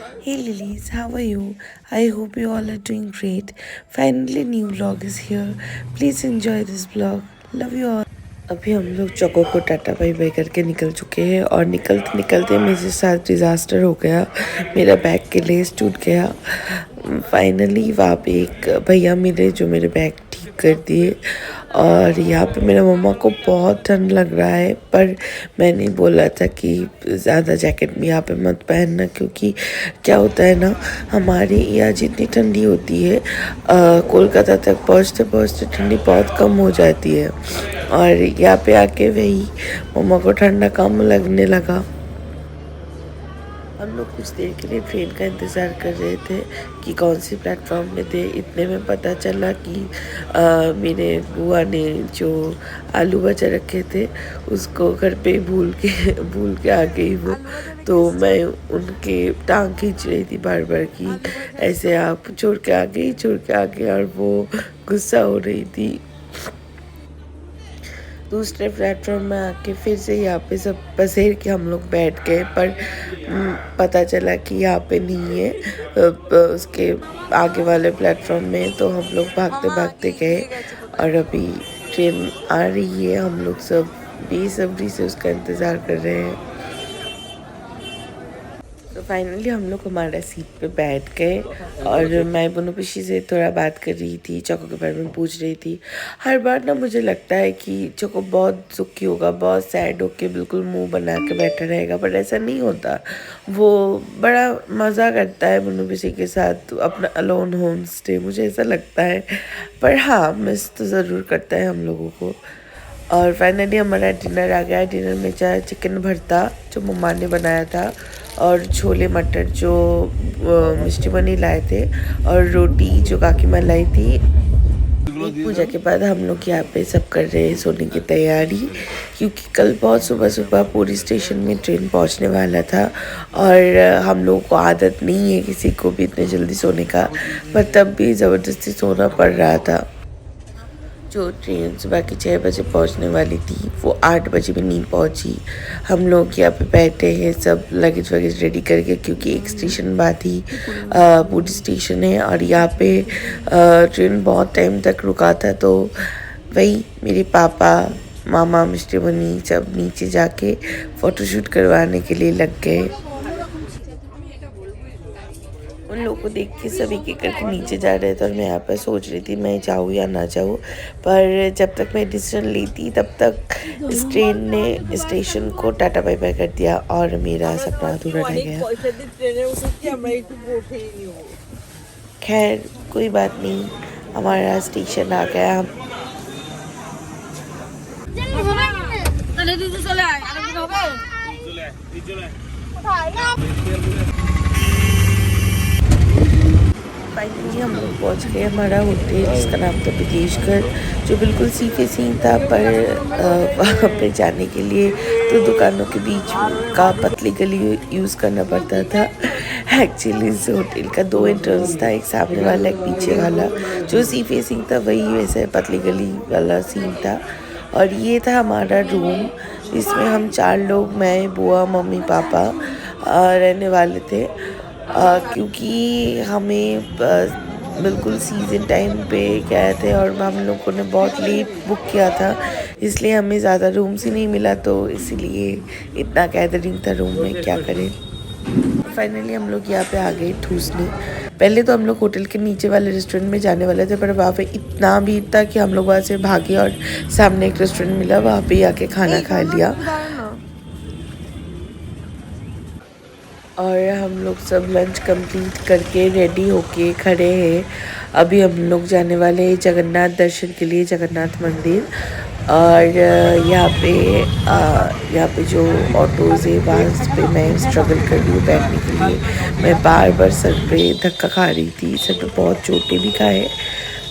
Hey Lilies, how are you? I hope you all are doing great. Finally, new vlog is here. Please enjoy this vlog. Love you all. अभी हम लोग चौको को tata bye by करके निकल चुके हैं और निकलते निकलते मेरे साथ डिज़ास्टर हो गया। मेरा बैग के लेस टूट गया। फाइनली वहाँ पे एक भैया मिले जो मेरे बैग ठीक कर दिए। और यहाँ पे मेरा मम्मा को बहुत ठंड लग रहा है, पर मैंने बोला था कि ज़्यादा जैकेट भी यहाँ पे मत पहनना, क्योंकि क्या होता है ना, हमारे यहाँ जितनी ठंडी होती है कोलकाता तक पहुँचते पहुँचते ठंडी बहुत कम हो जाती है। और यहाँ पे आके वही मम्मा को ठंडा कम लगने लगा। हम लोग कुछ देर के लिए ट्रेन का इंतज़ार कर रहे थे कि कौन सी प्लेटफॉर्म में थे। इतने में पता चला कि मेरे बुआ ने जो आलू बचा रखे थे उसको घर पे भूल के आ गई वो। तो मैं उनके टांग खींच रही थी बार बार कि ऐसे आप छोड़ के आ गई, और वो गुस्सा हो रही थी। दूसरे प्लेटफॉर्म में आके फिर से यहाँ पे सब पसेर के हम लोग बैठ गए, पर पता चला कि यहाँ पे नहीं है, उसके आगे वाले प्लेटफॉर्म में। तो हम लोग भागते भागते गए और अभी ट्रेन आ रही है। हम लोग सब बेसब्री से उसका इंतज़ार कर रहे हैं। तो फाइनली हम लोग हमारा सीट पे बैठ गए और मैं बनोपिशी से थोड़ा बात कर रही थी, चोको के बारे में पूछ रही थी। हर बार ना मुझे लगता है कि चोको बहुत दुखी होगा, बहुत सैड होके बिल्कुल मुंह बना के बैठा रहेगा, पर ऐसा नहीं होता। वो बड़ा मज़ा करता है बनोपिशी के साथ अपना अलोन होम स्टे, मुझे ऐसा लगता है। पर हाँ, मिस तो ज़रूर करता है हम लोगों को। और फाइनली हमारा डिनर आ गया। डिनर में चाहे चिकन भरता जो मम्मा ने बनाया था, और छोले मटर जो मिष्टी बनी लाए थे, और रोटी जो काकी माँ लाई थी। पूजा के बाद हम लोग यहाँ पे सब कर रहे हैं सोने की तैयारी, क्योंकि कल बहुत सुबह सुबह पूरी स्टेशन में ट्रेन पहुँचने वाला था। और हम लोगों को आदत नहीं है किसी को भी इतने जल्दी सोने का, पर तब भी ज़बरदस्ती सोना पड़ रहा था। जो ट्रेन सुबह की 6 बजे पहुंचने वाली थी वो 8 बजे भी नहीं पहुंची। हम लोग यहाँ पे बैठे हैं सब लगेज वगेज रेडी करके, क्योंकि एक स्टेशन बाद ही पूरी स्टेशन है। और यहाँ पे ट्रेन बहुत टाइम तक रुका था, तो वही मेरे पापा, मामा, मिस्टर बनी सब नीचे जाके फ़ोटोशूट करवाने के लिए लग गए। उन लोगों को देख के सब एक एक करके नीचे जा रहे थे और मैं यहाँ पर सोच रही थी मैं जाऊँ या ना जाऊँ। पर जब तक मैं डिसीजन लेती तब तक इस ट्रेन ने स्टेशन को टाटा बाय बाय कर दिया और मेरा सपना अधूरा रह गया। खैर कोई बात नहीं, हमारा स्टेशन आ गया। फाइनली हम लोग पहुँच गए हमारा होटल, जिसका नाम था विदेशगढ़, जो बिल्कुल सी फेसिंग था। पर वहाँ पे जाने के लिए तो दुकानों के बीच का पतली गली यूज़ करना पड़ता था। एक्चुअली इस होटल का 2 एंट्रेंस था, एक सामने वाला एक पीछे वाला। जो सी फेसिंग था वही वैसे पतली गली वाला सीन था। और ये था हमारा रूम, जिसमें हम 4 लोग, मैं, बुआ, मम्मी, पापा रहने वाले थे। क्योंकि हमें बिल्कुल सीज़न टाइम पे गए थे और हम लोगों ने बहुत लेट बुक किया था, इसलिए हमें ज़्यादा रूम्स ही नहीं मिला, तो इसीलिए इतना गैदरिंग था रूम में, क्या करें। फाइनली हम लोग यहाँ पे आ गए ठूसने। पहले तो हम लोग होटल के नीचे वाले रेस्टोरेंट में जाने वाले थे, पर वहाँ पे इतना भीड़ था कि हम लोग वहाँ से भागे और सामने एक रेस्टोरेंट मिला, वहाँ पे आके खाना खा लिया। और हम लोग सब लंच कंप्लीट करके रेडी होके खड़े हैं। अभी हम लोग जाने वाले हैं जगन्नाथ दर्शन के लिए, जगन्नाथ मंदिर। और यहाँ पे जो ऑटोज़ है वहाँ पे मैं स्ट्रगल कर रही हूँ बैठने के लिए। मैं बार बार सर पे धक्का खा रही थी, सर पे बहुत चोटें भी खाए,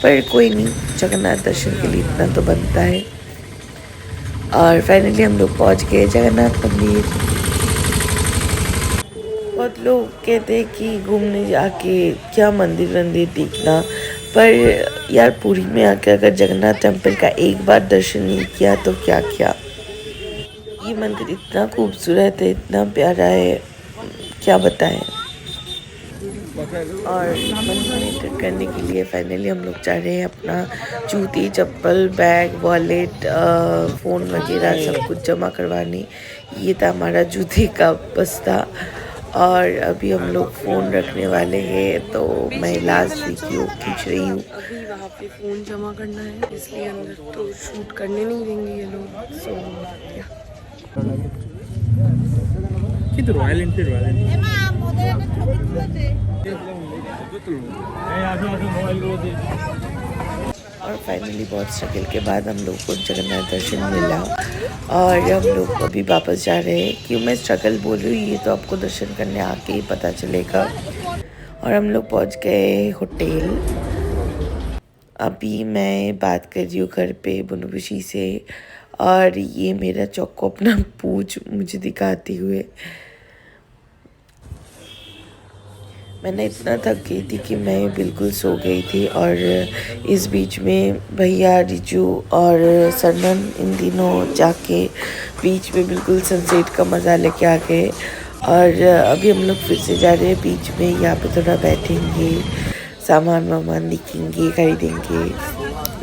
पर कोई नहीं, जगन्नाथ दर्शन के लिए इतना तो बनता है। और फाइनली हम लोग पहुँच गए जगन्नाथ मंदिर। बहुत लोग कहते हैं कि घूमने जाके क्या मंदिर वंदिर देखना, पर यार पुरी में आके अगर जगन्नाथ टेम्पल का एक बार दर्शन नहीं किया तो क्या किया। ये मंदिर इतना खूबसूरत है, इतना प्यारा है, क्या बताएं। और मनी करने के लिए फाइनली हम लोग जा रहे हैं अपना जूती चप्पल बैग वॉलेट फ़ोन वगैरह सब कुछ जमा करवाने। ये था हमारा जूते का बस्ता और अभी हम लोग फ़ोन रखने वाले हैं, तो मैं लास्ट वीडियो खींच रही हूँ। अभी वहाँ पे फ़ोन जमा करना है, इसलिए अंदर तो शूट करने नहीं देंगे ये लोग। सो কিন্তু রয়্যাল এনফিল্ড और फाइनली बहुत स्ट्रगल के बाद हम लोग को जगन्नाथ दर्शन मिला और हम लोग अभी वापस जा रहे हैं। क्यों मैं स्ट्रगल बोल रही हूँ ये तो आपको दर्शन करने आके ही पता चलेगा। और हम लोग पहुँच गए होटल। अभी मैं बात कर रही हूँ घर पे बुनुबुशी से और ये मेरा चौको अपना पूछ मुझे दिखाते हुए। मैंने इतना थक गई थी कि मैं बिल्कुल सो गई थी और इस बीच में भैया रिजू और सरनन इन दिनों जाके बीच में बिल्कुल सनसेट का मज़ा लेके आ गए। और अभी हम लोग फिर से जा रहे हैं बीच में। यहाँ पे थोड़ा बैठेंगे, सामान वामान दिखेंगे, खरीदेंगे,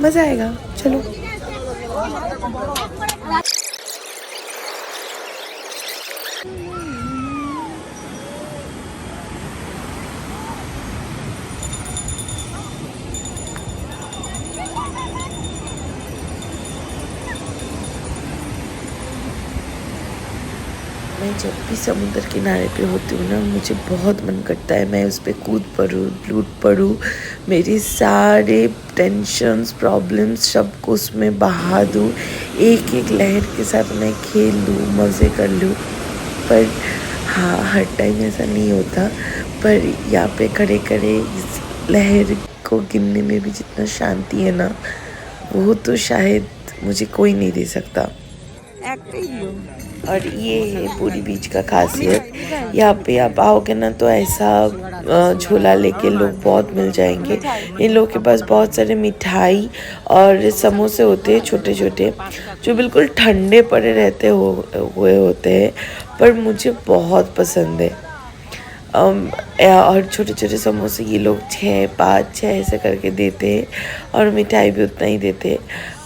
मज़ा आएगा। चलो मैं जब भी समुद्र किनारे पे होती हूँ ना, मुझे बहुत मन करता है मैं उस पर कूद पड़ूँ, लूट पड़ूँ, मेरी सारे टेंशन्स प्रॉब्लम्स सबको उसमें बहा दूँ, एक एक लहर के साथ मैं खेल लूँ, मज़े कर लूँ। पर हाँ, हर टाइम ऐसा नहीं होता। पर यहाँ पे खड़े खड़े इस लहर को गिनने में भी जितना शांति है ना, वो तो शायद मुझे कोई नहीं दे सकता। और ये है पूरी बीच का खासियत। यहाँ पे आप आओगे ना तो ऐसा झोला लेके लोग बहुत मिल जाएंगे। इन लोगों के पास बहुत सारे मिठाई और समोसे होते हैं छोटे छोटे, जो बिल्कुल ठंडे पड़े रहते हुए होते हैं, पर मुझे बहुत पसंद है। और छोटे छोटे समोसे ये लोग 6, 5, 6 ऐसे करके देते हैं और मिठाई भी उतना ही देते हैं।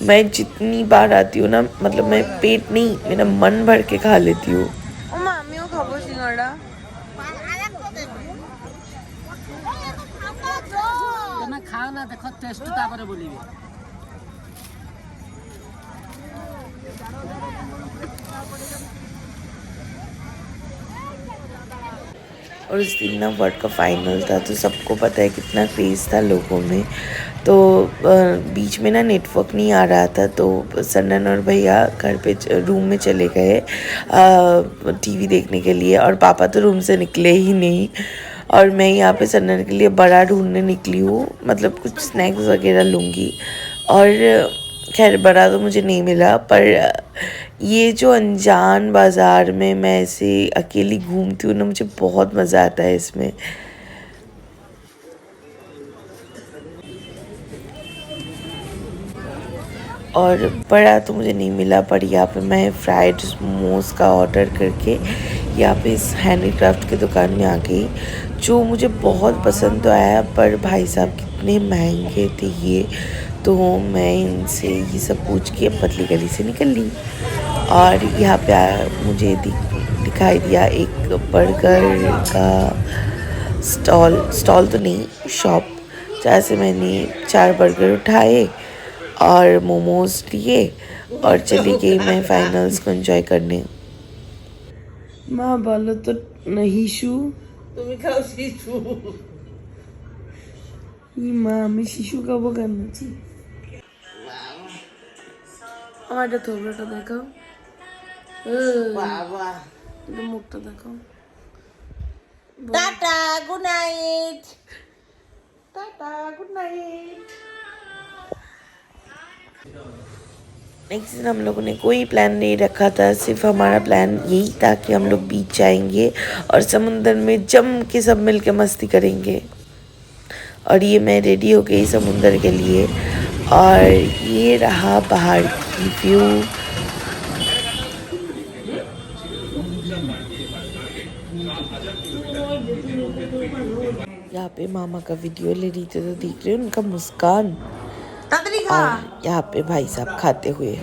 मैं जितनी बार आती हूँ ना, मतलब मैं पेट नहीं, मेरा मन भर के खा लेती हूँ। खाना देखो टेस्ट तापर बोलिबे। और उस दिन ना वर्ल्ड का फाइनल था, तो सबको पता है कितना क्रेज़ था लोगों में। तो बीच में ना नेटवर्क नहीं आ रहा था, तो सन्नन और भैया घर पे रूम में चले गए टीवी देखने के लिए, और पापा तो रूम से निकले ही नहीं। और मैं यहाँ पे सन्नन के लिए बड़ा ढूंढने निकली हूँ, मतलब कुछ स्नैक्स वगैरह लूँगी। और खैर बड़ा तो मुझे नहीं मिला, पर ये जो अनजान बाज़ार में मैं ऐसे अकेली घूमती हूँ ना, मुझे बहुत मज़ा आता है इसमें। और बड़ा तो मुझे नहीं मिला, पर यहाँ पे मैं फ्राइड मोमोज का ऑर्डर करके यहाँ पे इस हैंडीक्राफ्ट की दुकान में आ गई, जो मुझे बहुत पसंद तो आया, पर भाई साहब कितने महंगे थे ये। तो मैं इनसे ये सब पूछ के पतली गली से निकल ली और यहाँ पे मुझे दिखाई दिया एक बर्गर का स्टॉल तो नहीं, शॉप, जहाँ से मैंने 4 बर्गर उठाए और मोमोज लिए और चली गई मैं फाइनल्स को एंजॉय करने। माँ बोलो तो नहीं शू, তুমি খাও শিশু। माँ আমি শিশু খাবো কেন? আমারটা থোবড়াটা দেখাও, বাবা মুখটা দেখাও। Tata good night. Tata good night. Next दिन हम लोगों ने कोई प्लान नहीं रखा था, सिर्फ हमारा प्लान यही था कि हम लोग बीच जाएंगे और समुंदर में जम के सब मिल के मस्ती करेंगे। और ये मैं रेडी हो गई समुंदर के लिए और ये रहा बाहर की व्यू। यहाँ पे मामा का वीडियो ले रही थी तो देख रहे हो उनका मुस्कान। और यहाँ पे भाई साहब खाते हुए।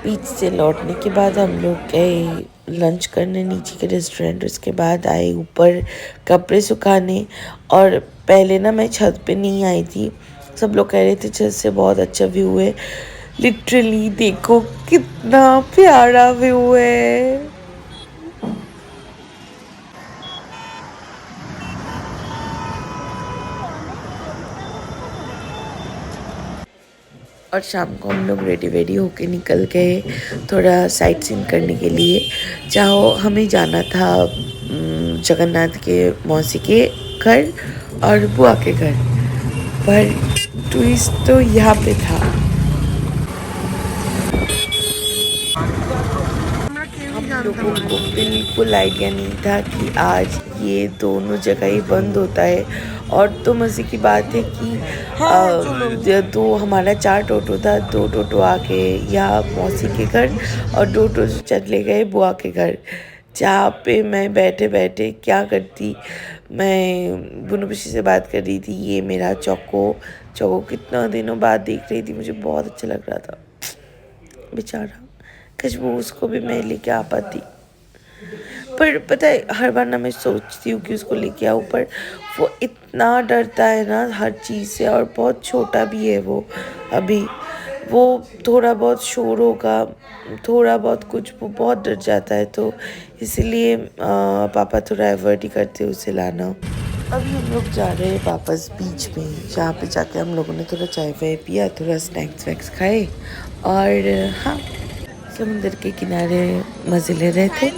बीच से लौटने के बाद हम लोग गए लंच करने नीचे के रेस्टोरेंट। उसके बाद आए ऊपर कपड़े सुखाने। और पहले ना मैं छत पे नहीं आई थी, सब लोग कह रहे थे छत से बहुत अच्छा व्यू है। लिटरली देखो कितना प्यारा व्यू है। और शाम को हम लोग रेडी वेडी होके निकल गए थोड़ा साइट सीइंग करने के लिए। चाहो हमें जाना था जगन्नाथ के मौसी के घर और बुआ के घर, पर ट्विस्ट तो यहाँ पे था। हम लोगों को बिल्कुल आइडिया नहीं था कि आज ये दोनों जगह ही बंद होता है। और तो मज़े की बात है कि दो हमारा 4 टोटो था, 2 टोटो आके यहाँ मौसी के घर और 2 टोटो चले गए बुआ के घर। जहाँ पे मैं बैठे बैठे क्या करती, मैं बुनुपशी से बात कर रही थी। ये मेरा चौको कितना दिनों बाद देख रही थी, मुझे बहुत अच्छा लग रहा था। बेचारा खुशबू उसको भी मैं लेके आ पाती, पर पता है हर बार ना मैं सोचती हूँ कि उसको लेके आऊँ, पर वो इतना डरता है ना हर चीज़ से। और बहुत छोटा भी है वो अभी, वो थोड़ा बहुत शोर होगा, थोड़ा बहुत कुछ, वो बहुत डर जाता है। तो इसलिए पापा थोड़ा अवॉइड ही करते हैं उसे लाना। अभी हम लोग जा रहे हैं वापस बीच में, जहाँ पे जाके हम लोगों ने थोड़ा चाय वाय पिया, थोड़ा स्नैक्स वैक्स खाए और हाँ समुद्र के किनारे मज़े ले रहे थे।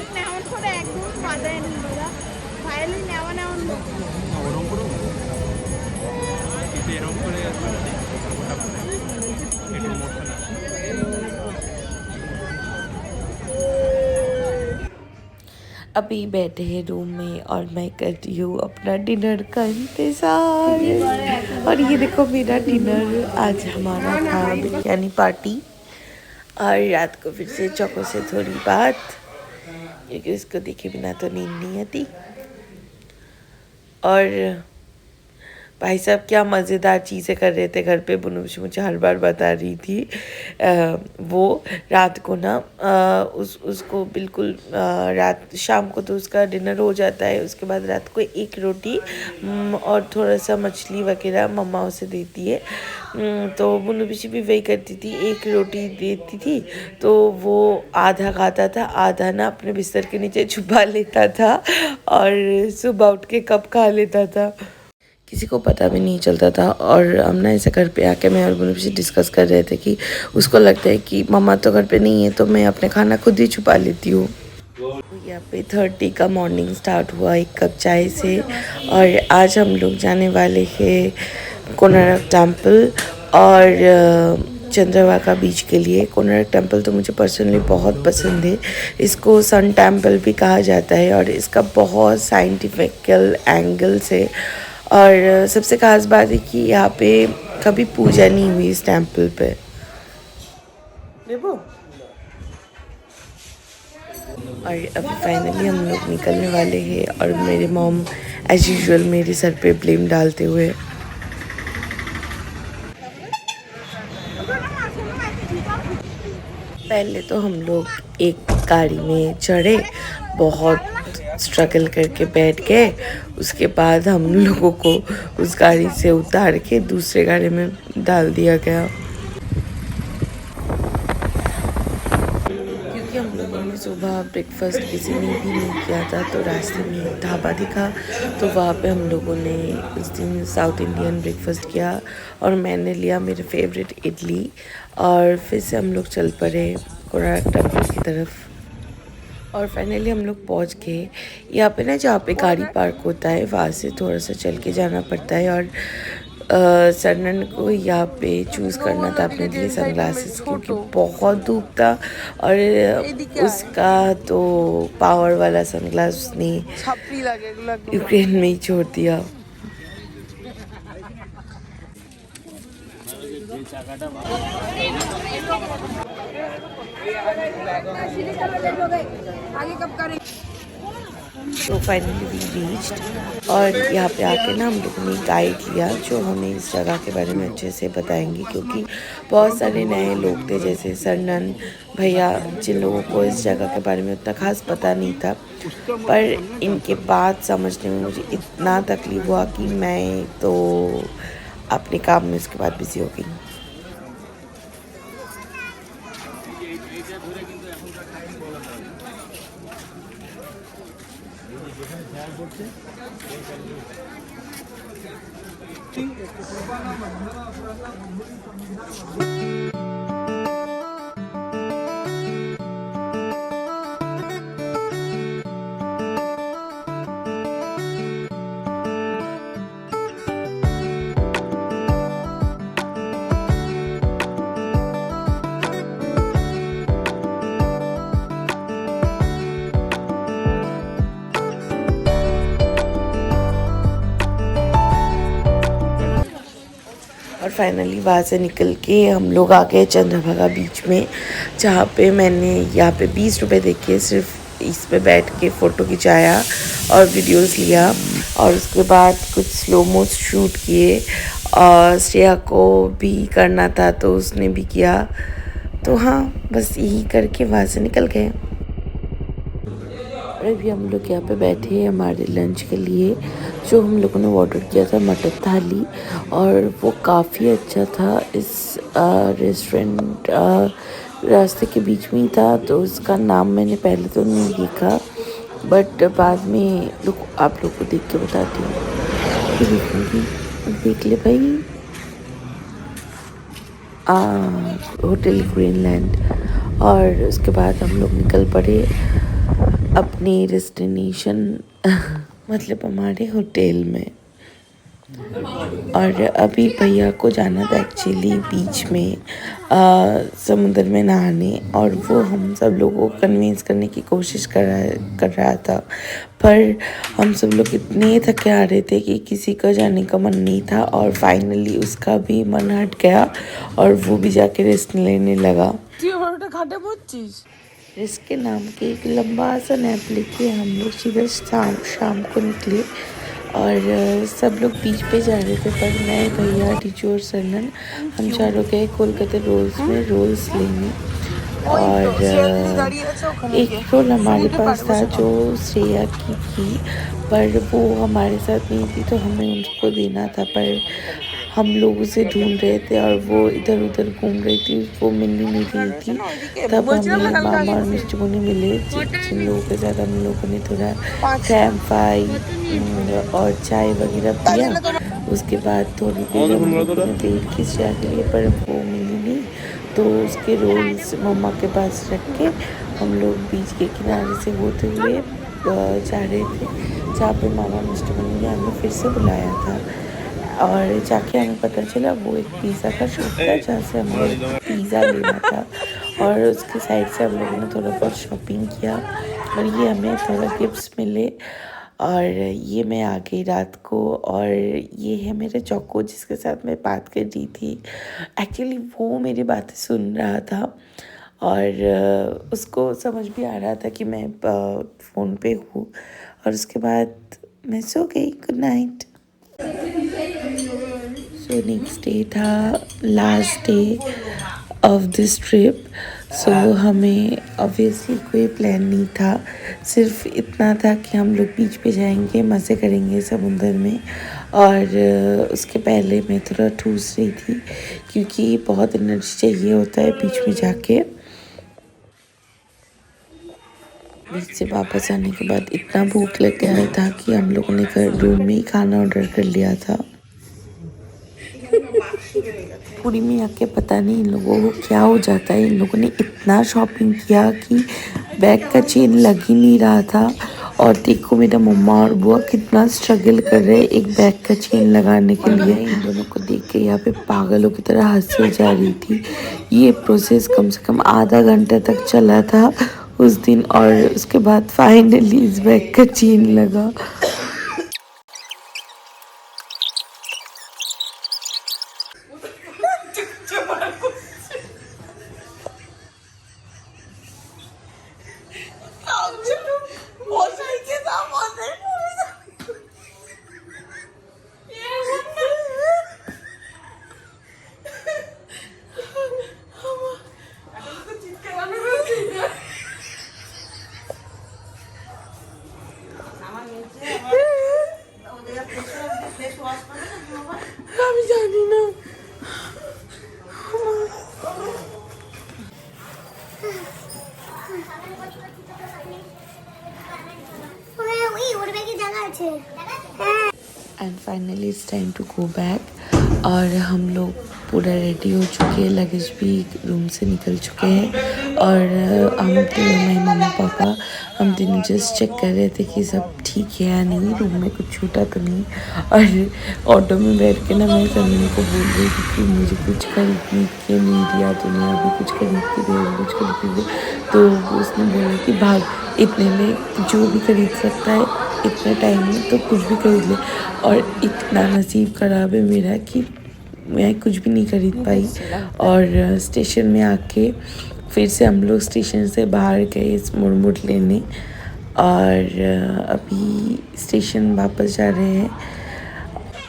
अभी बैठे हैं रूम में और मैं कर रही हूँ अपना डिनर का इंतज़ार। और ये देखो मेरा डिनर आज हमारा था बिरयानी पार्टी। और रात को फिर से चौको से थोड़ी बात, क्योंकि उसको देखे बिना तो नींद नहीं आती। और भाई साहब क्या मज़ेदार चीज़ें कर रहे थे घर पे। बुनुपशी मुझे हर बार बता रही थी वो रात को ना उसको बिल्कुल रात शाम को तो उसका डिनर हो जाता है। उसके बाद रात को 1 रोटी और थोड़ा सा मछली वगैरह मम्मा उसे देती है। तो बुनुपशी भी वही करती थी, 1 रोटी देती थी तो वो आधा खाता था, आधा ना अपने बिस्तर के नीचे छुपा लेता था और सुबह उठ के कब खा लेता था, किसी को पता भी नहीं चलता था। और हम ना ऐसे घर पे आके मैं और बुनुपशी डिस्कस कर रहे थे कि उसको लगता है कि मम्मा तो घर पे नहीं है तो मैं अपने खाना खुद ही छुपा लेती हूँ। यहाँ पे 30 का मॉर्निंग स्टार्ट हुआ 1 कप चाय से। और आज हम लोग जाने वाले हैं कोणार्क टेम्पल और चंद्रभागा बीच के लिए। कोणार्क टेम्पल तो मुझे पर्सनली बहुत पसंद है, इसको सन टेम्पल भी कहा जाता है और इसका बहुत साइंटिफिकल एंगल से। और सबसे खास बात है कि यहाँ पे कभी पूजा नहीं हुई इस टेम्पल पे। और अभी फाइनली हम लोग निकलने वाले हैं और मेरे मॉम एज यूजुअल मेरे सर पे ब्लेम डालते हुए। पहले तो हम लोग एक गाड़ी में चढ़े, बहुत स्ट्रगल करके बैठ गए। उसके बाद हम लोगों को उस गाड़ी से उतार के दूसरे गाड़ी में डाल दिया गया, क्योंकि हम लोगों ने सुबह ब्रेकफास्ट किसी ने भी नहीं किया था। तो रास्ते में एक ढाबा दिखा तो वहाँ पे हम लोगों ने उस दिन साउथ इंडियन ब्रेकफास्ट किया और मैंने लिया मेरे फेवरेट इडली। और फिर से हम लोग चल पड़े कोणार्क टेम्पल की तरफ। और फाइनली हम लोग पहुंच गए यहाँ पे ना, जहाँ पे गाड़ी पार्क होता है वहाँ से थोड़ा सा चल के जाना पड़ता है। और सरनन को यहाँ पे चूज़ करना था अपने लिए सनग्लासेस, क्योंकि बहुत धूप था और उसका तो पावर वाला सनग्लास उसने यूक्रेन में ही छोड़ दिया। तो फाइनली वी रीच्ड और यहाँ पे आके ना हम लोगों ने गाइड लिया जो हमें इस जगह के बारे में अच्छे से बताएंगे, क्योंकि बहुत सारे नए लोग थे जैसे सरनन भैया, जिन लोगों को इस जगह के बारे में उतना खास पता नहीं था। पर इनके बात समझने में मुझे इतना तकलीफ हुआ कि मैं तो अपने काम में उसके बाद बिजी हो गई। और फाइनली वहाँ से निकल के हम लोग आ गए चंद्रभागा बीच में, जहाँ पे मैंने यहाँ पे 20 रुपये दे के सिर्फ इस पे बैठ के फ़ोटो खिंचाया और वीडियोस लिया, और उसके बाद कुछ स्लो मो शूट किए और श्रेया को भी करना था तो उसने भी किया। तो हाँ, बस यही करके वहाँ से निकल गए। और अभी हम लोग यहाँ पे बैठे हैं हमारे लंच के लिए, जो हम लोगों ने ऑर्डर किया था मटर थाली, और वो काफ़ी अच्छा था। इस रेस्टोरेंट रास्ते के बीच में ही था, तो उसका नाम मैंने पहले तो नहीं देखा, बट बाद में आप लोग को देख के बताती हूँ। देखूँगी, देख ले भाई, होटल ग्रीनलैंड। और उसके बाद हम लोग निकल पड़े अपनी डेस्टिनेशन मतलब हमारे होटल में। और अभी भैया को जाना था एक्चुअली बीच में समुद्र में नहाने, और वो हम सब लोगों को कन्विंस करने की कोशिश कर रहा था, पर हम सब लोग इतने थके आ रहे थे कि किसी का जाने का मन नहीं था। और फाइनली उसका भी मन हट गया और वो भी जाके रेस्ट लेने लगा। रेस्ट के नाम के एक लंबा सा नैप लेके हम लोग सीधे शाम को निकले, और सब लोग बीच पे जा रहे थे, पर मैं, भैया, टीचू और सरनन हम चारों गए कोलकाता रोल्स में रोल्स लेने। और एक रोल हमारे पास था जो श्रेया की थी, पर वो हमारे साथ नहीं थी तो हमें उनको देना था, पर हम लोग उसे ढूंढ रहे थे और वो इधर उधर घूम रही थी, वो मिल नहीं रही थी। तब हमें मामा और मिस्टर मुनि मिले, जिन लोगों के साथ हम लोगों ने थोड़ा क्रैम फ्राई और चाय वगैरह पिया। उसके बाद थोड़ी देर हम लोगों ने वेट की श्रेया के लिए, पर वो मिली नहीं, तो उसके रोल्स मम्मा के पास रख के हम लोग बीच के किनारे से होते हुए जा रहे थे, जहाँ पे मामा मिस्टर मुनि ने हमें फिर से बुलाया था। और जाके हमें पता चला वो एक पिज़्ज़ा का शॉप था जहाँ से हमें पिज़्ज़ा लेना था, और उसके साइड से हम लोगों ने थोड़ा बहुत शॉपिंग किया, और ये हमें थोड़ा गिफ्ट्स मिले। और ये मैं आ गई रात को, और ये है मेरा चौको जिसके साथ मैं बात कर रही थी। एक्चुअली वो मेरी बातें सुन रहा था, और उसको समझ भी आ रहा था कि मैं फ़ोन पे हूँ। और उसके बाद मैं सो गई। Good night. So next day था last day of this trip. So हमें ऑब्वियसली कोई प्लान नहीं था, सिर्फ इतना था कि हम लोग बीच पे जाएंगे, मज़े करेंगे समुंदर में। और उसके पहले मैं थोड़ा ठूस रही थी क्योंकि बहुत एनर्जी चाहिए होता है बीच में जाके। बीच से वापस आने के बाद इतना भूख लग गया था कि हम लोगों ने रूम में ही खाना ऑर्डर कर लिया था। पूरी में आके पता नहीं इन लोगों को क्या हो जाता है, इन लोगों ने इतना शॉपिंग किया कि बैग का चेन लग ही नहीं रहा था। और देखो मेरा मम्मा और बुआ कितना स्ट्रगल कर रहे हैं एक बैग का चेन लगाने के लिए। इन दोनों को देख के यहाँ पे पागलों की तरह हंसी जा रही थी। ये प्रोसेस कम से कम आधा घंटा तक चला था उस दिन, और उसके बाद फाइनली इस बैग का चेन लगा। And finally it's time to go back. और हम लोग पूरा रेडी हो चुके हैं, लगेज भी रूम से निकल चुके हैं। और हम तीनों, मेरे मम्मा पापा, हम तीनों जस्ट चेक कर रहे थे कि सब ठीक है या नहीं, रूम में कुछ छूटा तो नहीं। और ऑटो में बैठ के ना मैं समीर को बोल रही थी कि मुझे कुछ खरीदने के नहीं दिया तूने, अभी कुछ खरीद के दे, अभी कुछ खरीद के दे। तो उसने बोला कि भाग, इतने में जो भी खरीद सकता है, इतने टाइम में तो कुछ भी खरीद ले। और इतना नसीब ख़राब है मेरा कि मैं कुछ भी नहीं खरीद पाई। और स्टेशन में आके फिर से हम लोग स्टेशन से बाहर गए मुड़ लेने, और अभी स्टेशन वापस जा रहे हैं।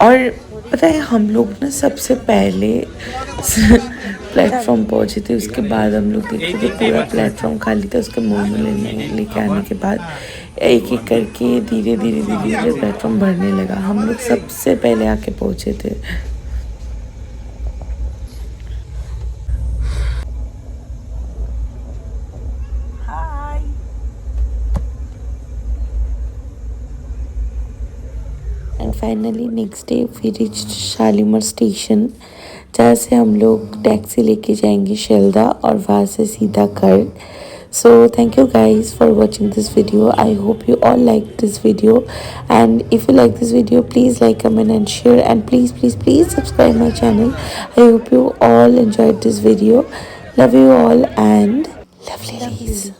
और पता है, हम लोग ना सबसे पहले प्लेटफॉर्म पहुँचे थे, उसके बाद हम लोग देखे थे पूरा प्लेटफॉर्म खाली था। उसके मोमो लेके आने के बाद एक एक करके धीरे धीरे प्लेटफॉर्म भरने लगा। हम लोग सबसे पहले आके पहुँचे थे। And finally next day we reached Shalimar station, जहाँ से हम लोग टैक्सी लेके जाएंगे शेल्दा और वहाँ से सीधा घर। So thank you guys for watching this video. I hope you all liked this video, and if you like this video, please like, comment and share, and please subscribe my channel. I hope you all enjoyed this video. Love you all and lovely ladies.